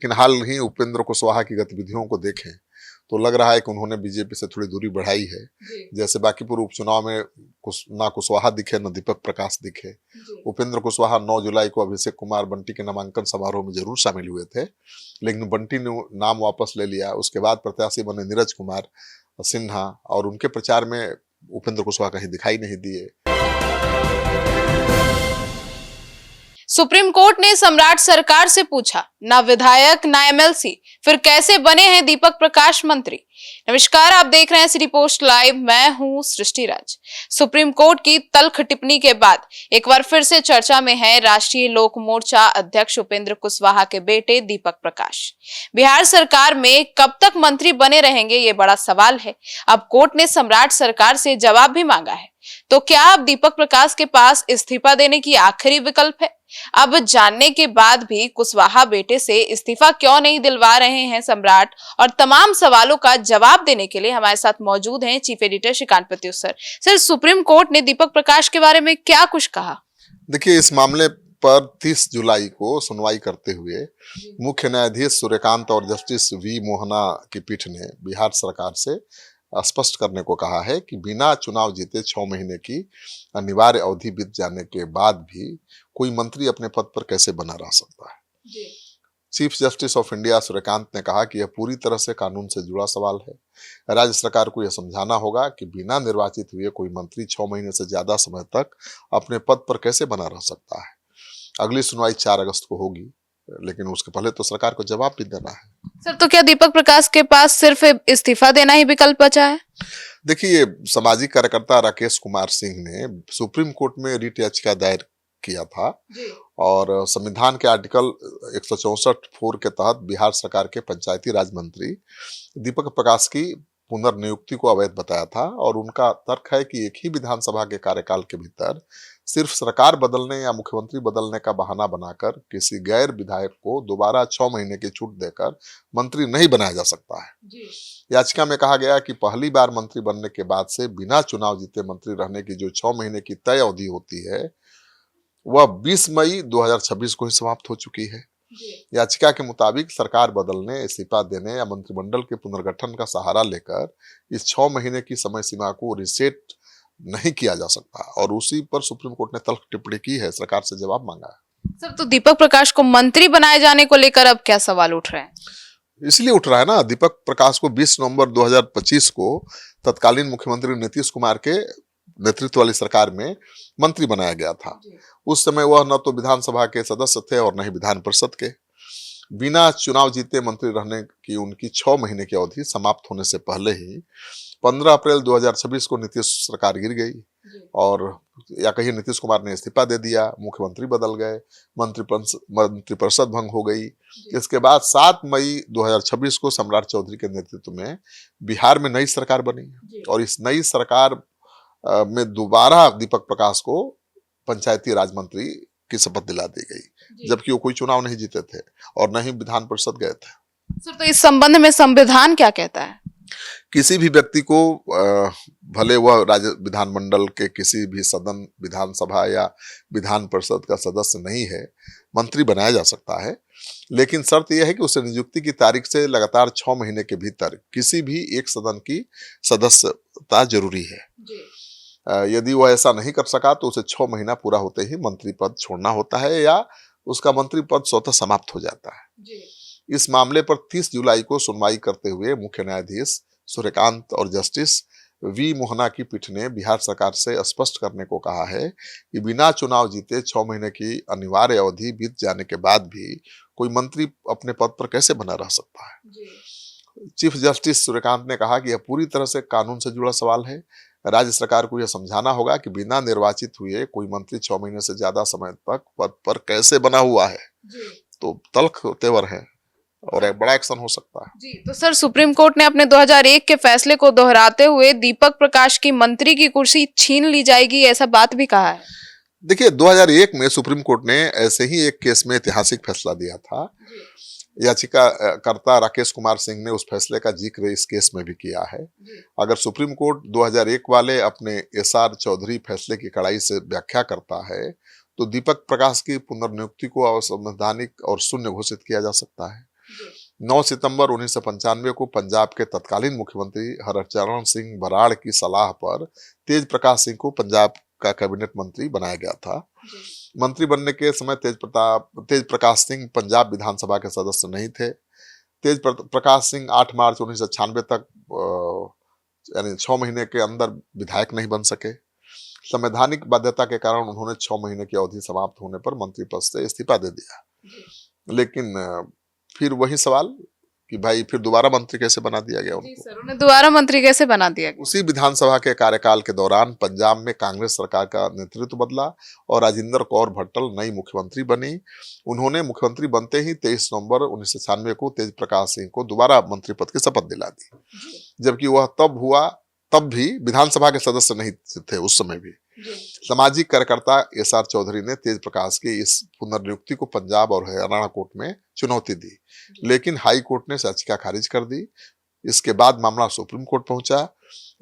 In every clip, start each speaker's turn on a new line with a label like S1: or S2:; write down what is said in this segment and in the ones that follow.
S1: लेकिन हाल ही उपेंद्र कुशवाहा की गतिविधियों को देखें तो लग रहा है कि उन्होंने बीजेपी से थोड़ी दूरी बढ़ाई है। जैसे बांकीपुर उपचुनाव में ना कुशवाहा दिखे न दीपक प्रकाश दिखे। उपेंद्र कुशवाहा 9 जुलाई को अभिषेक कुमार बंटी के नामांकन समारोह में जरूर शामिल हुए थे, लेकिन बंटी ने नाम वापस ले लिया। उसके बाद प्रत्याशी बने नीरज कुमार सिन्हा और उनके प्रचार में उपेंद्र कुशवाहा कहीं दिखाई नहीं दिए।
S2: सुप्रीम कोर्ट ने सम्राट सरकार से पूछा, ना विधायक ना एमएलसी, फिर कैसे बने हैं दीपक प्रकाश मंत्री। नमस्कार, आप देख रहे हैं सिटी पोस्ट लाइव, मैं हूं सृष्टि राज। सुप्रीम कोर्ट की तल्ख टिप्पणी के बाद एक बार फिर से चर्चा में है राष्ट्रीय लोक मोर्चा अध्यक्ष उपेंद्र कुशवाहा के बेटे दीपक प्रकाश। बिहार सरकार में कब तक मंत्री बने रहेंगे, ये बड़ा सवाल है। अब कोर्ट ने सम्राट सरकार से जवाब भी मांगा है, तो क्या अब दीपक प्रकाश के पास इस्तीफा देने की आखिरी विकल्प है? अब जानने के बाद भी कुशवाहा बेटे से इस्तीफा क्यों नहीं दिलवा रहे हैं सम्राट, और तमाम सवालों का जवाब देने के लिए हमारे साथ मौजूद हैं chief editor Shrikant Pratyush sir. Supreme court ने दीपक प्रकाश के बारे में क्या कुछ कहा?
S1: देखिए, इस मामले पर 30 जुलाई को सुनवाई करते हुए मुख्य न्यायाधीश सूर्यकांत और जस्टिस वी मोहना की पीठ ने बिहार सरकार से स्पष्ट करने को कहा है कि बिना चुनाव जीते 6 महीने की अनिवार्य अवधि बीत जाने के बाद भी कोई मंत्री अपने पद पर कैसे बना रह सकता है। Chief justice of India Suryakant ने कहा कि यह पूरी तरह से कानून से जुड़ा सवाल है। राज्य सरकार को यह समझाना होगा कि बिना निर्वाचित हुए कोई मंत्री 6 महीने से ज्यादा समय तक अपने पद पर कैसे बना रह सकता है। अगली सुनवाई 4 अगस्त को होगी, लेकिन उसके पहले तो सरकार को जवाब भी देना है।
S2: सर, तो क्या दीपक प्रकाश के पास सिर्फ इस्तीफा देना ही विकल्प बचा है?
S1: देखिए, सामाजिक कार्यकर्ता राकेश कुमार सिंह ने सुप्रीम कोर्ट में रिट याचिका दायर किया था और संविधान के आर्टिकल 164(4) के तहत बिहार सरकार के पंचायती राज मंत्री दीपक प्रकाश की पुनर्नियुक्ति को अवैध बताया था। और उनका तर्क है कि एक ही विधानसभा के कार्यकाल के भीतर सिर्फ सरकार बदलने या मुख्यमंत्री बदलने का बहाना बनाकर किसी गैर विधायक को दोबारा 6 महीने की छूट देकर मंत्री नहीं बनाया जा सकता है। याचिका में कहा गया कि पहली बार मंत्री बनने के बाद से बिना चुनाव जीते मंत्री रहने की जो 6 महीने की तय अवधि होती है, वह 20 मई 2026 को ही समाप्त हो चुकी है। याचिका के मुताबिक सरकार बदलने, इस्तीफा देने या मंत्रिमंडल के पुनर्गठन का सहारा लेकर इस 6 महीने की समय सीमा को रिसेट नहीं किया जा सकता, और उसी पर सुप्रीम कोर्ट ने तल्ख टिप्पणी की है, सरकार से जवाब मांगा है।
S2: सर, तो दीपक प्रकाश को मंत्री बनाए जाने को लेकर अब क्या सवाल उठ रहे हैं?
S1: इसलिए उठ रहा है ना, दीपक प्रकाश को 20 नवंबर 2025 को तत्कालीन मुख्यमंत्री नीतीश कुमार के नेतृत्व वाली सरकार में मंत्री बनाया गया था। उस समय वह न तो विधानसभा के सदस्य थे और न ही विधान परिषद के। बिना चुनाव जीते मंत्री रहने की उनकी 6 महीने की अवधि समाप्त होने से पहले ही 15 अप्रैल 2026 को नीतीश सरकार गिर गई, और या कहीं नीतीश कुमार ने इस्तीफा दे दिया, मुख्यमंत्री बदल गए, मंत्रिपरिषद भंग हो गई। इसके बाद 7 मई 2026 को सम्राट चौधरी के नेतृत्व में बिहार में नई सरकार बनी, और इस नई सरकार में दोबारा दीपक प्रकाश को पंचायती राज मंत्री की शपथ दिला दी गई, जबकि वो कोई चुनाव नहीं जीते थे और न ही विधान परिषद गए थे।
S2: सर, तो इस संबंध में संविधान क्या कहता है?
S1: किसी भी व्यक्ति को भले वह राज्य विधानमंडल के किसी भी सदन, विधानसभा या विधान परिषद का सदस्य नहीं है, मंत्री बनाया जा सकता है, लेकिन शर्त यह है कि उसे नियुक्ति की तारीख से लगातार 6 महीने के भीतर किसी भी एक सदन की सदस्यता जरूरी है। यदि वह ऐसा नहीं कर सका तो उसे 6 महीना पूरा होते ही मंत्री पद छोड़ना होता है या उसका मंत्री पद स्वतः समाप्त हो जाता है। इस मामले पर 30 जुलाई को सुनवाई करते हुए मुख्य न्यायाधीश सूर्यकांत और जस्टिस वी मोहना की पीठ ने बिहार सरकार से स्पष्ट करने को कहा है कि बिना चुनाव जीते 6 महीने की अनिवार्य अवधि बीत जाने के बाद भी कोई मंत्री अपने पद पर कैसे बना रह सकता है। चीफ जस्टिस सूर्यकांत ने कहा कि यह पूरी तरह से कानून से जुड़ा सवाल है। राज्य सरकार को यह समझाना होगा कि बिना निर्वाचित हुए कोई मंत्री 6 महीने से ज्यादा समय तक पद पर कैसे बना हुआ है, तो तल्ख तेवर है और एक बड़ा एक्शन हो सकता है।
S2: जी, तो सर, सुप्रीम कोर्ट ने अपने 2001 के फैसले को दोहराते हुए दीपक प्रकाश की मंत्री की कुर्सी छीन ली जाएगी, ऐसा बात भी कहा है।
S1: देखिए, 2001 में सुप्रीम कोर्ट ने ऐसे ही एक केस में ऐतिहासिक फैसला दिया था। याचिकाकर्ता राकेश कुमार सिंह ने उस फैसले का जिक्र इस केस में भी किया है। अगर सुप्रीम कोर्ट 2001 वाले अपने एसआर चौधरी फैसले की कड़ाई से व्याख्या करता है तो दीपक प्रकाश की पुनर्नियुक्ति को असंवैधानिक और शून्य घोषित किया जा सकता है। 9 सितंबर 1995 को पंजाब के तत्कालीन मुख्यमंत्री हरचरण सिंह बराड़ की सलाह पर तेज प्रकाश सिंह को पंजाब का कैबिनेट मंत्री बनाया गया था। मंत्री बनने के समय तेज प्रकाश सिंह पंजाब विधानसभा के सदस्य नहीं थे। तेज प्रकाश सिंह 8 मार्च 1996 तक यानी 6 महीने के अंदर विधायक नहीं बन सके। संवैधानिक बाध्यता के कारण उन्होंने 6 महीने की अवधि समाप्त होने पर मंत्री पद से इस्तीफा दे दिया। लेकिन फिर वही सवाल कि भाई फिर दोबारा मंत्री कैसे बना दिया गया उनको?
S2: सर, उन्हें दोबारा मंत्री कैसे बना दिया गया?
S1: उसी विधानसभा के कार्यकाल के दौरान पंजाब में कांग्रेस सरकार का नेतृत्व बदला और राजिंदर कौर भट्टल नई मुख्यमंत्री बनी। उन्होंने मुख्यमंत्री बनते ही 23 नवंबर 1996 को तेज प्रकाश सिंह को दोबारा मंत्री पद की शपथ दिला दी, जबकि वह तब भी विधानसभा के सदस्य नहीं थे। उस समय भी सामाजिक कार्यकर्ता SR चौधरी ने तेज प्रकाश की इस पुनर्नियुक्ति को पंजाब और हरियाणा कोर्ट में चुनौती दी, लेकिन हाई कोर्ट ने याचिका खारिज कर दी। इसके बाद मामला सुप्रीम कोर्ट पहुंचा।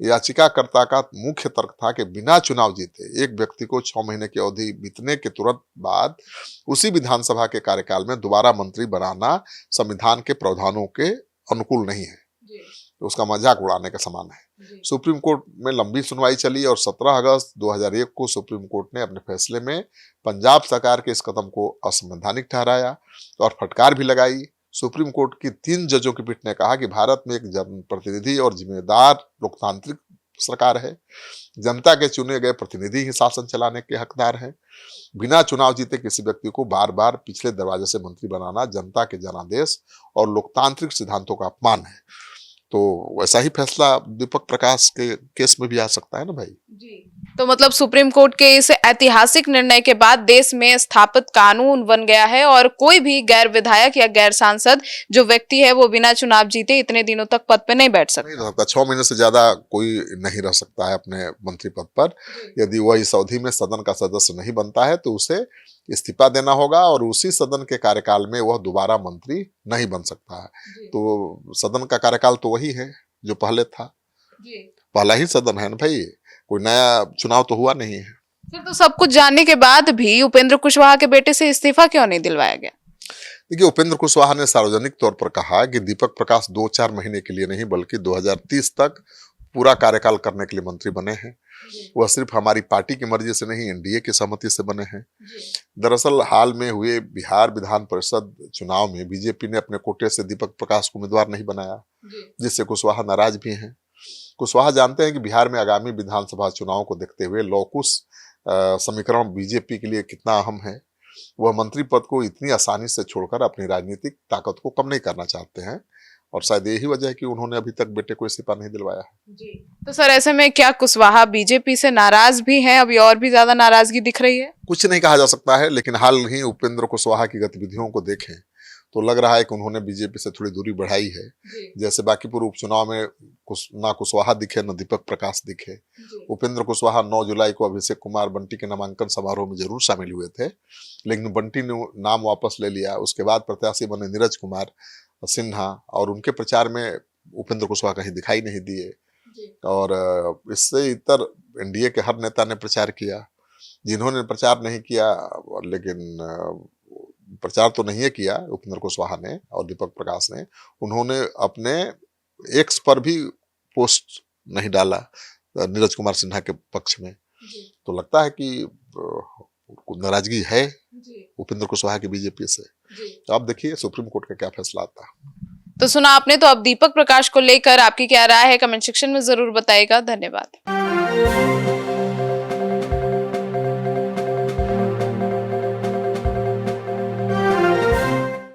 S1: याचिकाकर्ता का मुख्य तर्क था कि बिना चुनाव जीते एक व्यक्ति को 6 महीने की अवधि बीतने के तुरंत बाद उसी विधानसभा के कार्यकाल में दोबारा मंत्री बनाना संविधान के प्रावधानों के अनुकूल नहीं है, तो उसका मजाक उड़ाने के समान है। सुप्रीम कोर्ट में लंबी सुनवाई चली और 17 अगस्त 2001 को सुप्रीम कोर्ट ने अपने फैसले में पंजाब सरकार के इस कदम को असंवैधानिक ठहराया और फटकार भी लगाई। सुप्रीम कोर्ट की 3 जजों की पीठ ने कहा कि भारत में एक जनप्रतिनिधि और जिम्मेदार लोकतांत्रिक सरकार है। जनता के चुने गए प्रतिनिधि ही शासन चलाने के हकदार हैं। बिना चुनाव जीते किसी व्यक्ति को बार बार पिछले दरवाजे से मंत्री बनाना जनता के जनादेश और लोकतांत्रिक सिद्धांतों का अपमान है। तो वैसा ही फैसला दीपक प्रकाश के केस में भी आ सकता है ना भाई
S2: जी। तो मतलब सुप्रीम कोर्ट के इस ऐतिहासिक निर्णय के बाद देश में स्थापित कानून बन गया है और कोई भी गैर विधायक या गैर सांसद जो व्यक्ति है वो बिना चुनाव जीते इतने दिनों तक पद पे नहीं बैठ सकता।
S1: नहीं रह सकता। 6 महीने से ज्यादा कोई नहीं रह सकता है अपने मंत्री पद पर। यदि वह इस अवधि में सदन का सदस्य नहीं बनता है तो उसे इस्तीफा देना होगा और उसी सदन के कार्यकाल में वह दोबारा मंत्री नहीं बन सकता है। तो सदन का कार्यकाल तो वही है जो पहले था। पहला ही सदन है ना भाई, कोई नया चुनाव तो हुआ नहीं है।
S2: फिर तो सब कुछ जानने के बाद भी उपेंद्र कुशवाहा के बेटे से इस्तीफा क्यों नहीं दिलवाया गया?
S1: देखिए, उपेंद्र कुशवाहा ने सार्वजनिक तौर पर कहा कि दीपक प्रकाश 2-4 महीने के लिए नहीं बल्कि 2030 तक पूरा कार्यकाल करने के लिए मंत्री बने हैं। वह सिर्फ हमारी पार्टी की मर्जी से नहीं, एनडीए की सहमति से बने हैं। दरअसल हाल में हुए बिहार विधान परिषद चुनाव में बीजेपी ने अपने कोटे से दीपक प्रकाश को उम्मीदवार नहीं बनाया, जिससे कुशवाहा नाराज भी हैं। कुशवाहा जानते हैं कि बिहार में आगामी विधानसभा चुनाव को देखते हुए लौकुश समीकरण बीजेपी के लिए कितना अहम है। वह मंत्री पद को इतनी आसानी से छोड़कर अपनी राजनीतिक ताकत को कम नहीं करना चाहते हैं और शायद यही वजह है कि उन्होंने अभी तक बेटे को इस्तीफा नहीं दिलवाया है।
S2: जी। तो सर, ऐसे में क्या कुशवाहा बीजेपी से नाराज भी हैं? अभी और भी ज्यादा नाराजगी दिख रही है?
S1: कुछ नहीं कहा जा सकता है, लेकिन हाल ही उपेंद्र कुशवाहा की गतिविधियों को देखें तो लग रहा है कि उन्होंने बीजेपी से थोड़ी दूरी बढ़ाई है। जैसे बांकीपुर उपचुनाव में ना कुशवाहा दिखे न दीपक प्रकाश दिखे। उपेंद्र कुशवाहा 9 जुलाई को अभिषेक कुमार बंटी के नामांकन समारोह में जरूर शामिल हुए थे, लेकिन बंटी ने नाम वापस ले लिया। उसके बाद प्रत्याशी बने नीरज कुमार सिन्हा और उनके प्रचार में उपेंद्र कुशवाहा कहीं दिखाई नहीं दिए। और इससे इतर एनडीए के हर नेता ने प्रचार किया। जिन्होंने प्रचार नहीं किया, लेकिन प्रचार तो नहीं किया उपेंद्र कुशवाहा ने और दीपक प्रकाश ने, उन्होंने अपने एक्स पर भी पोस्ट नहीं डाला नीरज कुमार सिन्हा के पक्ष में। तो लगता है कि नाराजगी है उपेंद्र कुशवाहा की बीजेपी से। तो आप देखिए सुप्रीम कोर्ट का क्या फैसला आता है।
S2: तो सुना आपने। तो अब दीपक प्रकाश को लेकर आपकी क्या राय है कमेंट सेक्शन में जरूर बताइएगा। धन्यवाद।